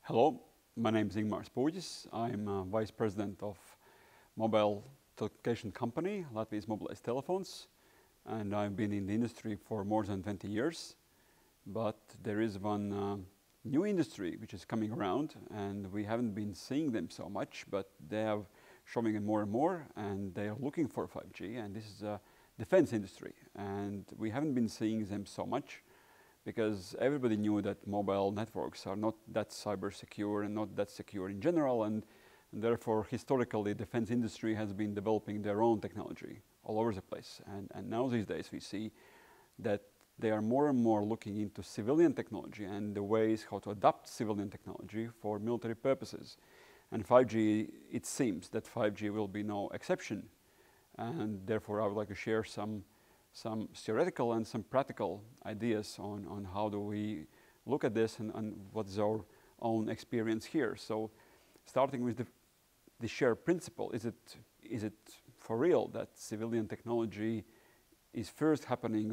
Hello, my name is Ingmars Pukis. I'm Vice President of mobile telecommunication company, Latvia's Mobilized Telephones, and I've been in the industry for more than 20 years. But there is one new industry which is coming around, and we haven't been seeing them so much, but they are showing it more and more, and they are looking for 5G, and this is a defense industry. And we haven't been seeing them so much, because everybody knew that mobile networks are not that cyber secure and not that secure in general, and therefore historically defense industry has been developing their own technology all over the place. And now these days we see that they are more and more looking into civilian technology and the ways how to adapt civilian technology for military purposes. And 5G, it seems that 5G will be no exception. And therefore I would like to share some theoretical and some practical ideas on how do we look at this and what is our own experience here. So starting with the shared principle, is it for real that civilian technology is first happening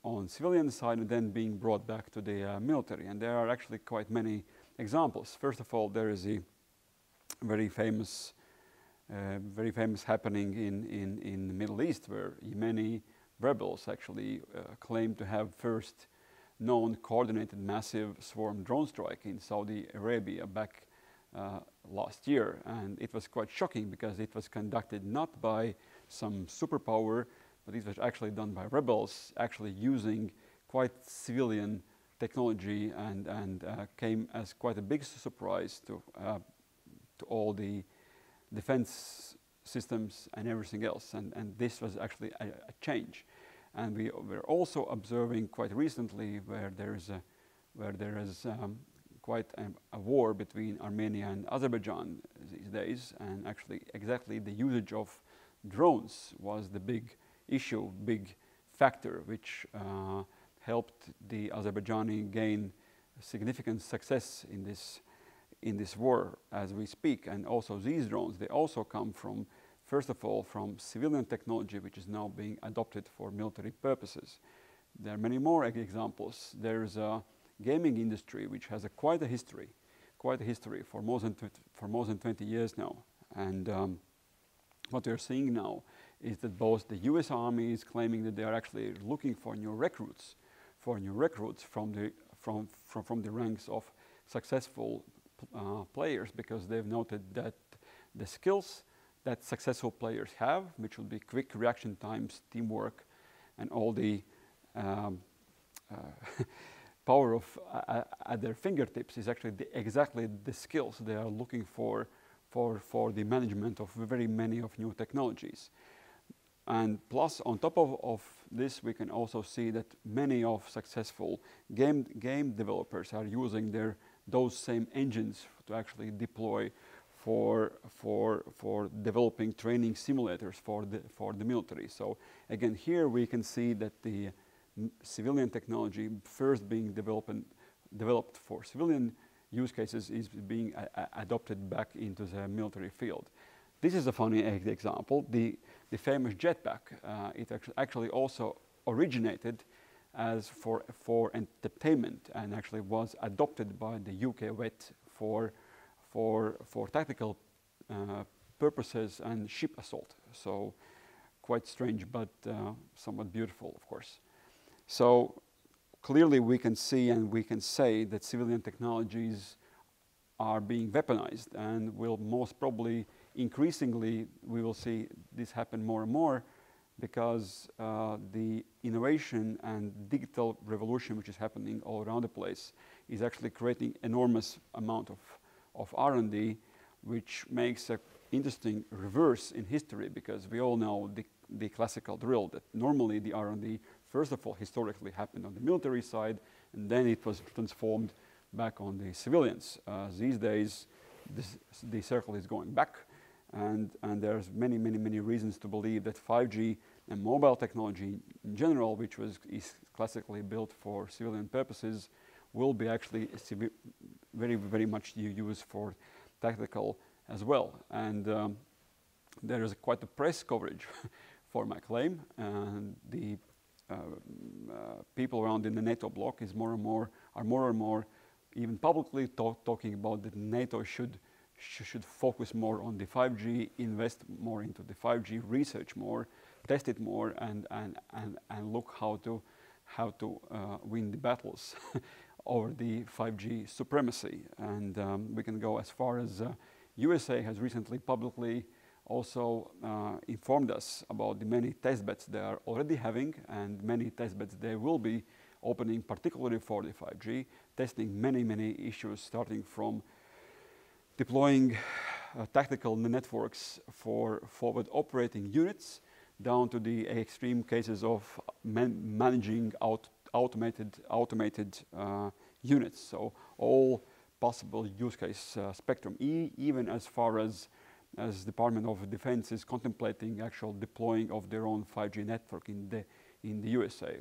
on civilian side and then being brought back to the military? And there are actually quite many examples. First of all, there is a very famous happening in the Middle East, where Yemeni rebels actually claim to have first known coordinated massive swarm drone strike in Saudi Arabia back last year. And it was quite shocking because it was conducted not by some superpower, but it was actually done by rebels, actually using quite civilian technology, and came as quite a big surprise to all the defense systems and everything else, and this was actually a change. And we were also observing quite recently where there is quite a war between Armenia and Azerbaijan these days, and actually exactly the usage of drones was the big issue, big factor, which helped the Azerbaijani gain significant success in this war as we speak. And also these drones, they also come from, first of all, from civilian technology, which is now being adopted for military purposes. There are many more examples. There's a gaming industry which has quite a history for more than 20 years now. And what we're seeing now is that both the US Army is claiming that they are actually looking for new recruits from the ranks of successful players, because they've noted that the skills that successful players have, which will be quick reaction times, teamwork, and all the power of at their fingertips, is actually exactly the skills they are looking for the management of very many of new technologies. And plus, on top of this, we can also see that many of successful game developers are using those same engines to actually deploy for developing training simulators for the military. So again, here we can see that the civilian technology first being developed for civilian use cases is being adopted back into the military field. This is a funny example. The famous jetpack, it actually also originated as for entertainment, and actually was adopted by the UK Vet for tactical purposes and ship assault. So quite strange, but somewhat beautiful, of course. So clearly we can see and we can say that civilian technologies are being weaponized, and will most probably increasingly we will see this happen more and more, because the innovation and digital revolution which is happening all around the place is actually creating enormous amount of R&D, which makes an interesting reverse in history, because we all know the classical drill that normally the R&D, first of all, historically happened on the military side, and then it was transformed back on the civilians. These days, the circle is going back, and there's many reasons to believe that 5G and mobile technology in general, which is classically built for civilian purposes, will be actually very much used for tactical as well. And there is quite a press coverage for my claim, and the people around in the NATO bloc are more and more even publicly talking about that NATO should focus more on the 5G, invest more into the 5G, research more, test it more, and look how to win the battles over the 5G supremacy. And we can go as far as USA has recently publicly also informed us about the many testbeds they are already having, and many testbeds they will be opening, particularly for the 5G, testing many issues, starting from deploying tactical networks for forward operating units, down to the extreme cases of managing automated units. So all possible use case spectrum, even as far as Department of Defense is contemplating actual deploying of their own 5G network in the USA.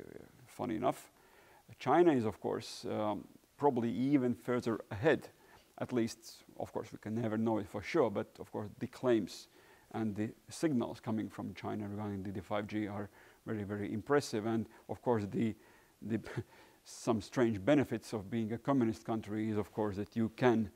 Funny enough, China is, of course, probably even further ahead. At least, of course, we can never know it for sure, but of course the claims and the signals coming from China regarding the 5G are very impressive. And of course the some strange benefits of being a communist country is, of course, that you can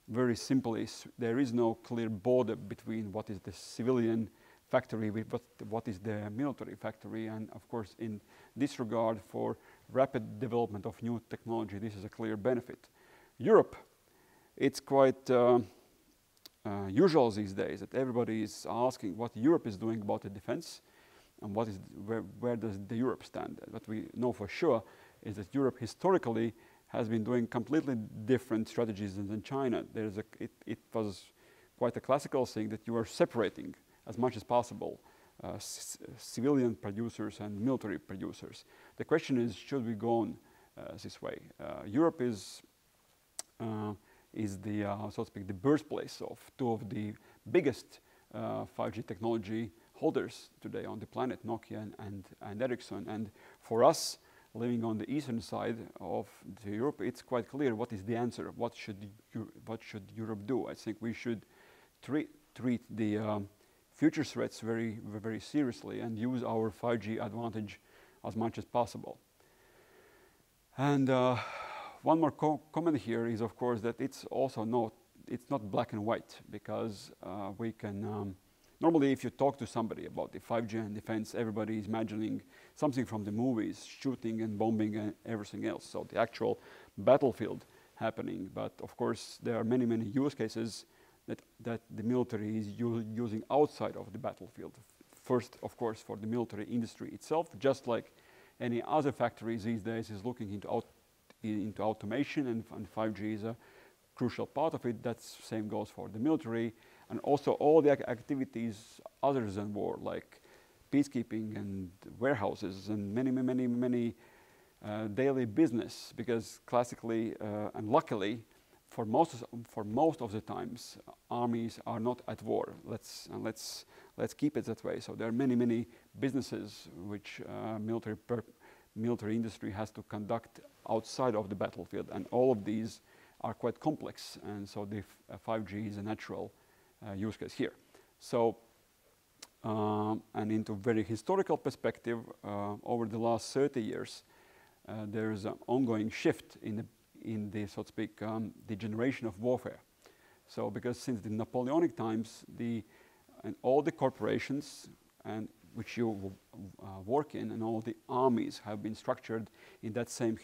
very simply, there is no clear border between what is the civilian factory with what is the military factory. And of course, in this regard, for rapid development of new technology, this is a clear benefit. Europe, it's quite usual these days that everybody is asking what Europe is doing about the defense, and where does the Europe stand. What we know for sure is that Europe historically has been doing completely different strategies than China. It was quite a classical thing that you are separating as much as possible civilian producers and military producers. The question is, should we go on this way? Europe is the, so to speak, the birthplace of two of the biggest 5G technology holders today on the planet, Nokia and Ericsson. And for us, living on the eastern side of Europe, it's quite clear what is the answer. What should Europe do? I think we should treat the future threats very seriously and use our 5G advantage as much as possible. And one more comment here is, of course, that it's also it's not black and white, because we can normally, if you talk to somebody about the 5G and defense, everybody is imagining something from the movies, shooting and bombing and everything else. So the actual battlefield happening. But of course, there are many use cases that the military is using outside of the battlefield. First, of course, for the military industry itself, just like any other factories these days is looking into automation, and 5G is a crucial part of it. That same goes for the military. And also all the activities other than war, like peacekeeping and warehouses and many daily business, because classically and luckily for most of the times armies are not at war. Let's keep it that way. So there are many businesses which military industry has to conduct outside of the battlefield, and all of these are quite complex, and so the 5G is a natural use case here. So, and into very historical perspective, over the last 30 years, there is an ongoing shift in the so to speak, the generation of warfare. So, because since the Napoleonic times, and all the corporations and which you work in, and all the armies have been structured in that same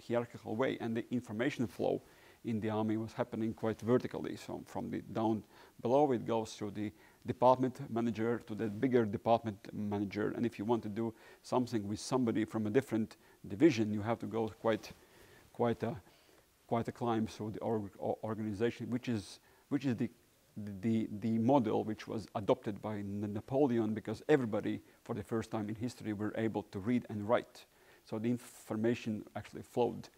hierarchical way, and the information flow in the army was happening quite vertically. So from the down below, it goes through the department manager to the bigger department manager. And if you want to do something with somebody from a different division, you have to go quite a climb through the organization, which is the model which was adopted by Napoleon, because everybody, for the first time in history, were able to read and write. So the information actually flowed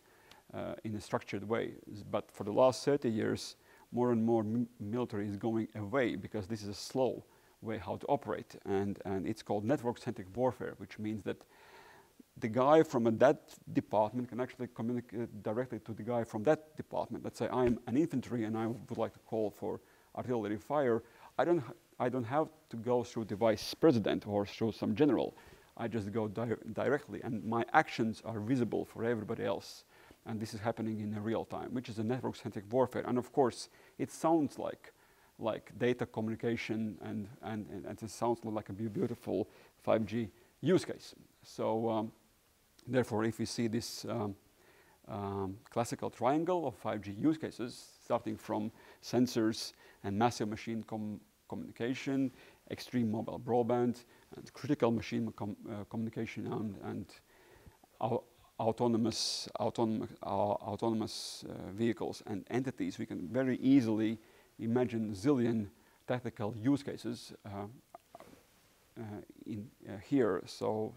in a structured way. But for the last 30 years, more and more military is going away, because this is a slow way how to operate. And it's called network-centric warfare, which means that the guy from that department can actually communicate directly to the guy from that department. Let's say I'm an infantry and I would like to call for artillery fire. I don't have to go through the vice president or through some general. I just go directly, and my actions are visible for everybody else. and this is happening in real time, which is a network-centric warfare. And of course, it sounds like data communication, and it sounds like a beautiful 5G use case. So therefore, if we see this classical triangle of 5G use cases, starting from sensors and massive machine communication, extreme mobile broadband, and critical machine communication, and autonomous vehicles and entities, we can very easily imagine zillion technical use cases here. So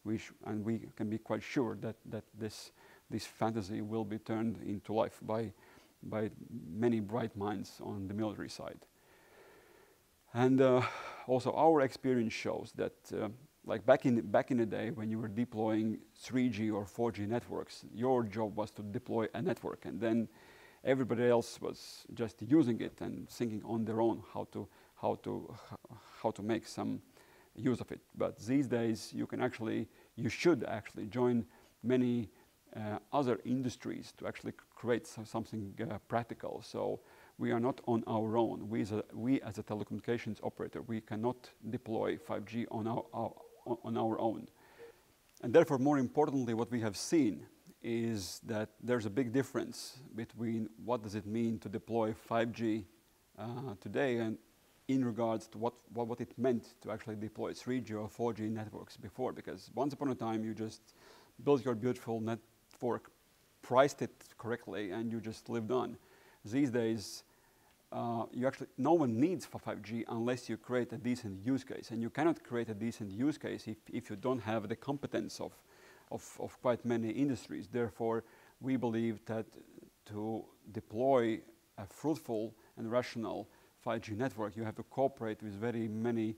we can be quite sure that this fantasy will be turned into life by many bright minds on the military side. And also our experience shows that like back in the day when you were deploying 3G or 4G networks, your job was to deploy a network, and then everybody else was just using it and thinking on their own how to make some use of it. But these days you should actually join many other industries to actually create something practical. So we are not on our own. We as a telecommunications operator, we cannot deploy 5G on our own. And therefore, more importantly, what we have seen is that there's a big difference between what does it mean to deploy 5G today and in regards to what it meant to actually deploy 3G or 4G networks before. Because once upon a time, you just built your beautiful network, priced it correctly, and you just lived on. These days, no one needs for 5G unless you create a decent use case, and you cannot create a decent use case if you don't have the competence of quite many industries. Therefore, we believe that to deploy a fruitful and rational 5G network, you have to cooperate with very many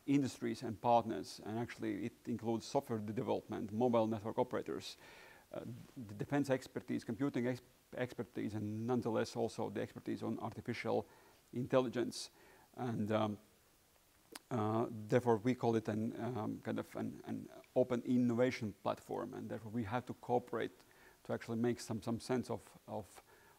industries and partners, and actually it includes software development, mobile network operators, the defense expertise, computing expertise, and nonetheless also the expertise on artificial intelligence. And therefore we call it an open innovation platform, and therefore we have to cooperate to actually make some sense of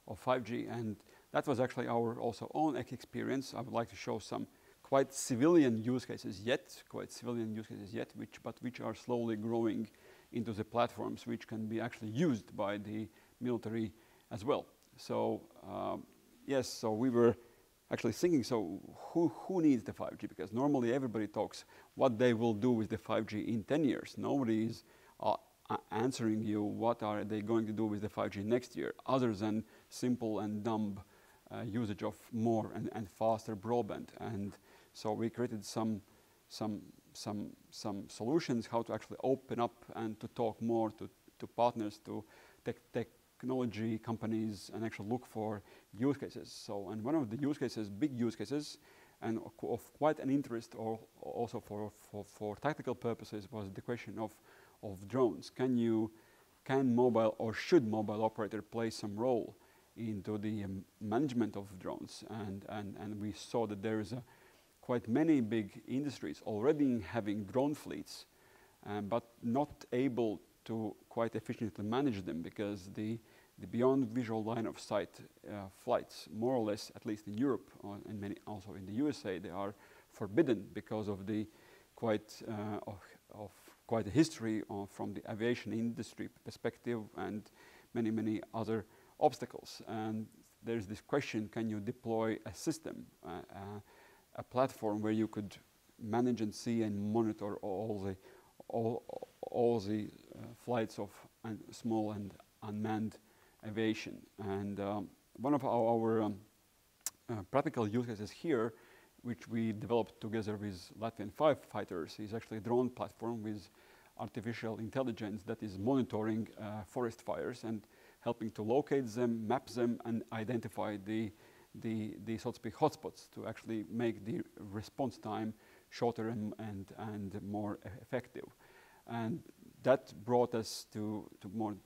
5G. And that was actually our also own experience. I would like to show some quite civilian use cases yet, which are slowly growing into the platforms which can be actually used by the military as well. So yes, so we were actually thinking, so who needs the 5G? Because normally everybody talks what they will do with the 5G in 10 years. Nobody is answering you what are they going to do with the 5G next year, other than simple and dumb usage of more and faster broadband. And so we created some solutions how to actually open up and to talk more to partners, to technology companies, and actually look for use cases. So, and one of the use cases, big use cases, and of quite an interest, or also for tactical purposes, was the question of drones. Can mobile or should mobile operator play some role into the management of drones? And we saw that there is quite many big industries already having drone fleets, but not able to quite efficiently manage them, because the beyond visual line of sight flights, more or less, at least in Europe and many also in the USA, they are forbidden because of the quite a history from the aviation industry perspective and many other obstacles. And there's this question: can you deploy a system, a platform where you could manage and see and monitor all the flights of small and unmanned aviation? And one of our practical use cases here, which we developed together with Latvian firefighters, is actually a drone platform with artificial intelligence that is monitoring forest fires and helping to locate them, map them, and identify the so to speak hotspots to actually make the response time shorter and more effective. And that brought us to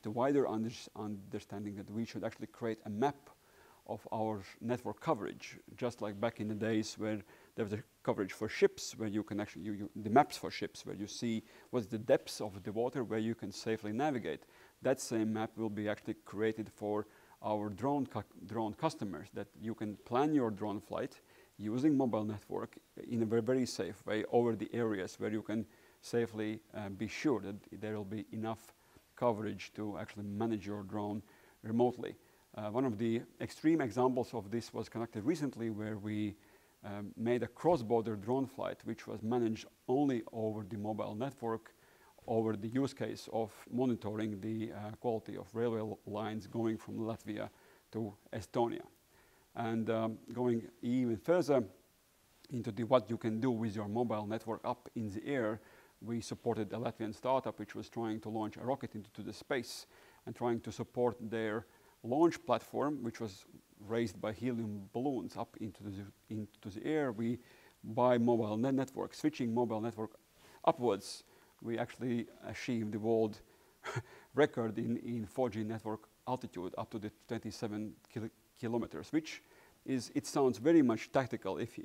wider understanding that we should actually create a map of our network coverage, just like back in the days where there was a coverage for ships, where you can actually, the maps for ships, where you see what's the depths of the water, where you can safely navigate. that same map will be actually created for our drone customers, that you can plan your drone flight using mobile network in a very safe way over the areas where you can safely be sure that there will be enough coverage to actually manage your drone remotely. One of the extreme examples of this was conducted recently, where we made a cross-border drone flight which was managed only over the mobile network, over the use case of monitoring the quality of railway lines going from Latvia to Estonia. And going even further into what you can do with your mobile network up in the air, we supported a Latvian startup which was trying to launch a rocket into the space and trying to support their launch platform, which was raised by helium balloons up into the air. We, by mobile network, switching mobile network upwards, we actually achieved the world record in 4G network altitude up to the 27 kilometers, which is, it sounds very much tactical. If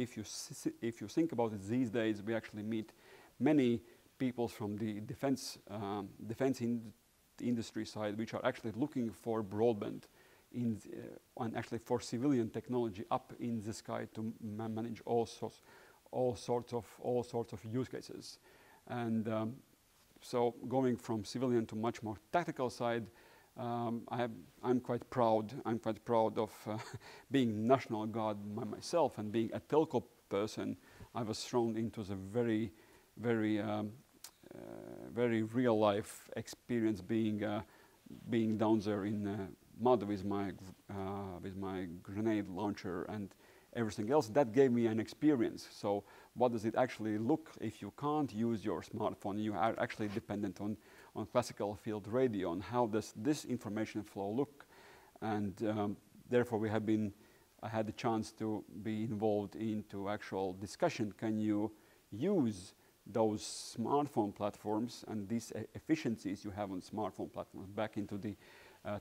you think about it these days, we actually meet many people from the defense industry side, which are actually looking for broadband and actually for civilian technology up in the sky to manage all sorts of use cases. And so going from civilian to much more tactical side, I'm quite proud. I'm quite proud of being National Guard myself, and being a telco person. I was thrown into the very real life experience, being down there in mud with my grenade launcher and everything else. That gave me an experience. So what does it actually look if you can't use your smartphone? You are actually dependent on classical field radio, and how does this information flow look? And therefore I had the chance to be involved into actual discussion. Can you use those smartphone platforms and these efficiencies you have on smartphone platforms back into the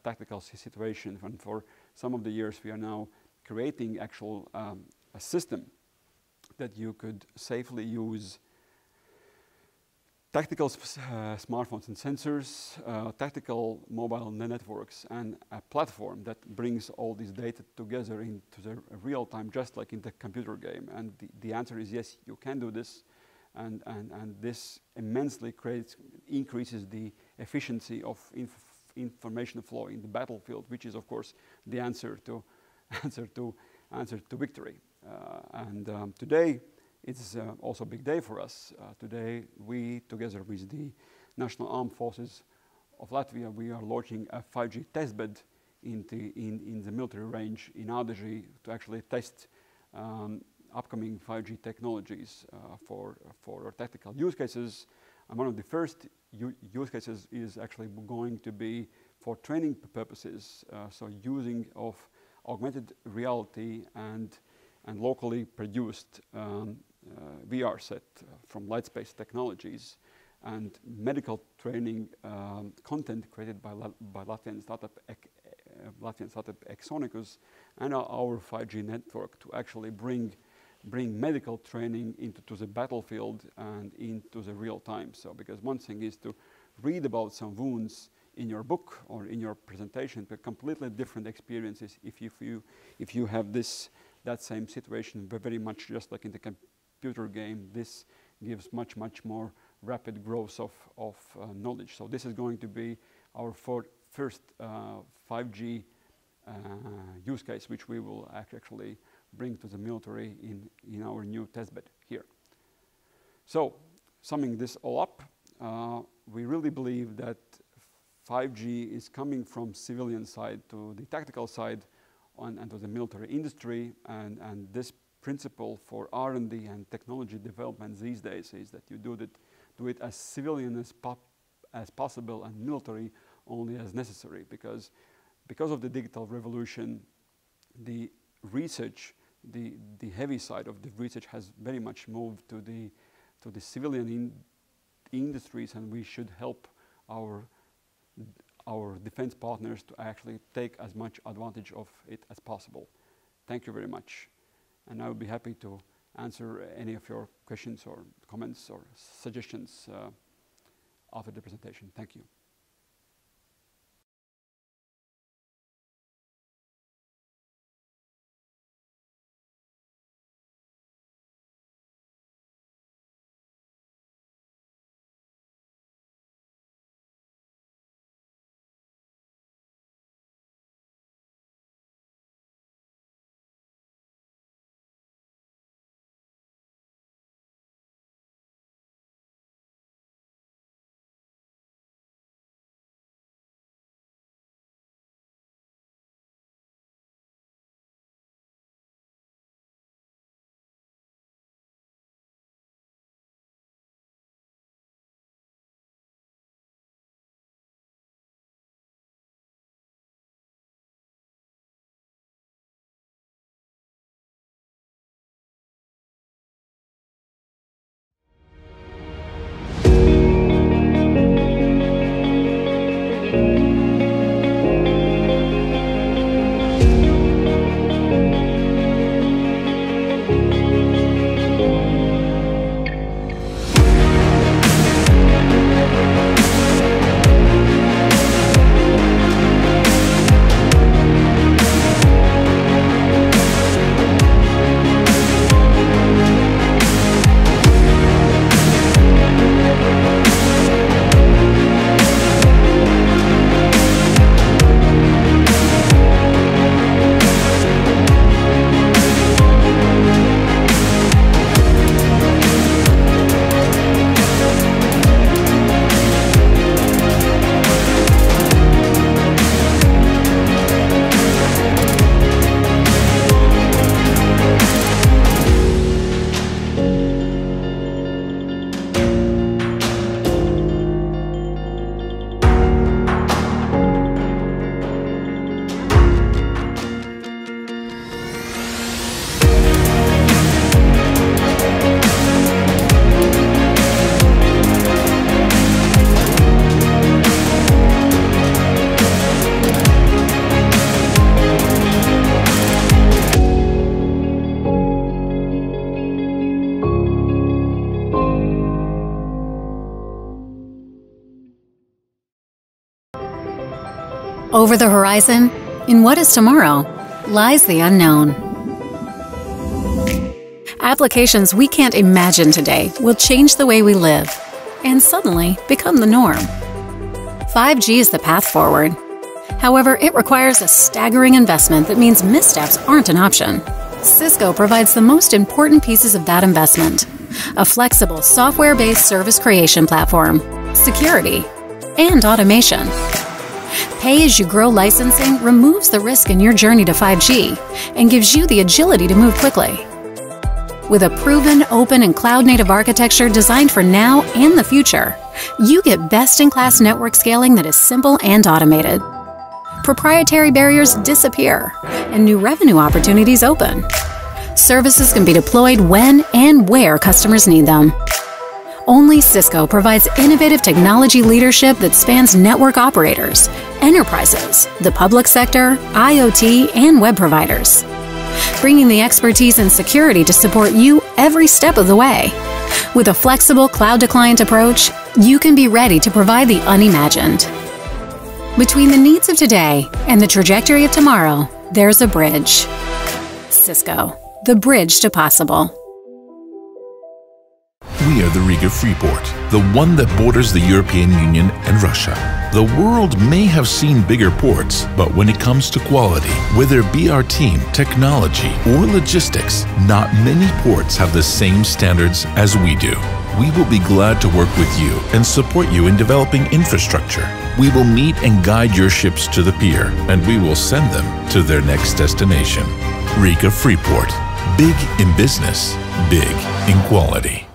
tactical situation? And for some of the years we are now creating actual a system that you could safely use tactical smartphones and sensors, tactical mobile networks, and a platform that brings all this data together into the real time, just like in the computer game. And the answer is yes, you can do this. And this immensely increases the efficiency of information flow in the battlefield, which is of course the answer to victory. Today it's also a big day for us. Today we, together with the National Armed Forces of Latvia, we are launching a 5G testbed in the military range in Ādaži to actually test upcoming 5G technologies for tactical use cases. And one of the first use cases is actually going to be for training purposes, so using of augmented reality and locally produced VR set from Lightspace Technologies, and medical training content created by Latvian startup Exonicus, and our 5G network to actually bring medical training into the battlefield and into the real time. So, because one thing is to read about some wounds in your book or in your presentation, but completely different experiences if you have that same situation, but very much just like in the computer game. This gives much more rapid growth of knowledge. So this is going to be our first 5G use case, which we will actually bring to the military in our new testbed here. So, summing this all up, we really believe that 5G is coming from civilian side to the tactical side and to the military industry, and this principle for R&D and technology development these days is that you do it as civilian as possible and military only as necessary, because of the digital revolution, the research, the heavy side of the research has very much moved to the civilian industries, and we should help our defense partners to actually take as much advantage of it as possible. Thank you very much. And I will be happy to answer any of your questions or comments or suggestions after the presentation. Thank you. Over the horizon, in what is tomorrow, lies the unknown. Applications we can't imagine today will change the way we live and suddenly become the norm. 5G is the path forward. However, it requires a staggering investment that means missteps aren't an option. Cisco provides the most important pieces of that investment: a flexible software-based service creation platform, security, and automation. Pay-as-you-grow licensing removes the risk in your journey to 5G and gives you the agility to move quickly. With a proven, open, and cloud-native architecture designed for now and the future, you get best-in-class network scaling that is simple and automated. Proprietary barriers disappear, and new revenue opportunities open. Services can be deployed when and where customers need them. Only Cisco provides innovative technology leadership that spans network operators, enterprises, the public sector, IoT, and web providers, bringing the expertise and security to support you every step of the way. With a flexible cloud-to-client approach, you can be ready to provide the unimagined. Between the needs of today and the trajectory of tomorrow, there's a bridge. Cisco, the bridge to possible. We are the Riga Freeport, the one that borders the European Union and Russia. The world may have seen bigger ports, but when it comes to quality, whether it be our team, technology, or logistics, not many ports have the same standards as we do. We will be glad to work with you and support you in developing infrastructure. We will meet and guide your ships to the pier, and we will send them to their next destination. Riga Freeport. Big in business, big in quality.